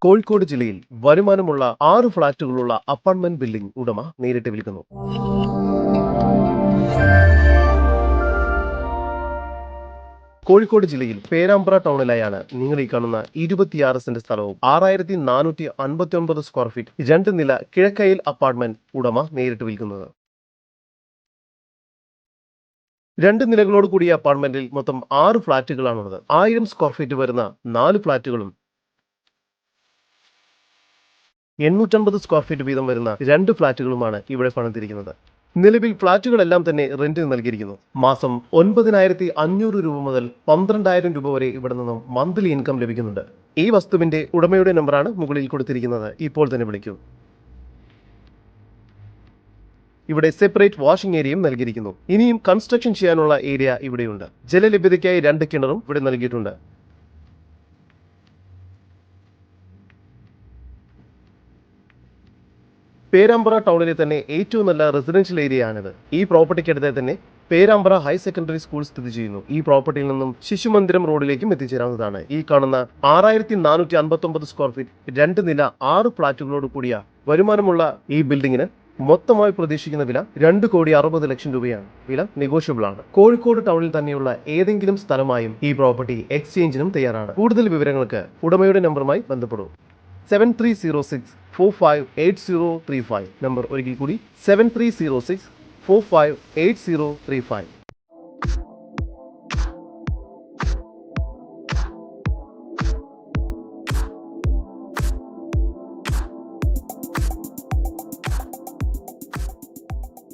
കോഴിക്കോട് ജില്ലയിൽ വരുമാനമുള്ള 6 ഫ്ളാറ്റുകളുള്ള apartment building ഉടമ നേരിട്ട് വിൽക്കുന്നു. കോഴിക്കോട് ജില്ലയിൽ പേരാമ്പ്ര ടൗണിലായാണ് നിങ്ങൾ ഈ കാണുന്ന 26 സെന്റ് സ്ഥലവും 6459 സ്ക്വയർ ഫീറ്റ് 2 നില കിഴക്കയിൽ അപ്പാർട്ട്മെന്റ് ഉടമ നേരിട്ട് വിൽക്കുന്നത്. 2 നിലകളോട് കൂടിയ അപ്പാർട്ട്മെന്റിൽ മൊത്തം 6 ഫ്ളാറ്റുകളാണുള്ളത്. 1000 സ്ക്വയർ ഫീറ്റ് വരുന്ന 4 ഫ്ളാറ്റുകളും 850 സ്ക്വയർ ഫീറ്റ് വീതം വരുന്ന 2 ഫ്ളാറ്റുകളുമാണ് ഇവിടെ പണിതിരിക്കുന്നത്. നിലവിൽ ഫ്ളാറ്റുകളെല്ലാം തന്നെ റെന്റിന് നൽകിയിരിക്കുന്നു. മാസം 9500 രൂപ മുതൽ 12000 രൂപ വരെ ഇവിടെ നിന്നും മന്ത്ലി ഇൻകം ലഭിക്കുന്നുണ്ട്. ഈ വസ്തുവിന്റെ ഉടമയുടെ നമ്പറാണ് മുകളിൽ കൊടുത്തിരിക്കുന്നത്. ഇപ്പോൾ തന്നെ വിളിക്കൂ. ഇവിടെ സെപ്പറേറ്റ് വാഷിംഗ് ഏരിയയും നൽകിയിരിക്കുന്നു. ഇനിയും കൺസ്ട്രക്ഷൻ ചെയ്യാനുള്ള ഏരിയ ഇവിടെയുണ്ട്. ജലലഭ്യതയ്ക്കായി 2 കിണറും ഇവിടെ നൽകിയിട്ടുണ്ട്. പേരാമ്പ്ര ടൗണിലെ തന്നെ ഏറ്റവും നല്ല റെസിഡൻഷ്യൽ ഏരിയ ആണിത്. ഈ പ്രോപ്പർട്ടിക്കടുത്ത് തന്നെ പേരാമ്പ്ര ഹയർ സെക്കൻഡറി സ്കൂൾ സ്ഥിതി ചെയ്യുന്നു. ഈ പ്രോപ്പർട്ടിയിൽ നിന്നും ശിശുമന്ദിരം റോഡിലേക്കും എത്തിച്ചേരാവുന്നതാണ്. ഈ കാണുന്ന 6459 സ്ക്വയർ ഫീറ്റ് 2 നില 6 ഫ്ളാറ്റുകളോട് കൂടിയ വരുമാനമുള്ള ഈ ബിൽഡിങ്ങിന് മൊത്തമായി പ്രതീക്ഷിക്കുന്ന വില 2,60,00,000 രൂപയാണ്. വില നെഗോഷ്യബിൾ ആണ്. കോഴിക്കോട് ടൗണിൽ തന്നെയുള്ള ഏതെങ്കിലും സ്ഥലമായും ഈ പ്രോപ്പർട്ടി എക്സ്ചേഞ്ചിനും തയ്യാറാണ്. കൂടുതൽ വിവരങ്ങൾക്ക് ഉടമയുടെ നമ്പറുമായി ബന്ധപ്പെടൂ. 7306458035 നമ്പർ ഒരിക്കൽ കൂടി 7306458035.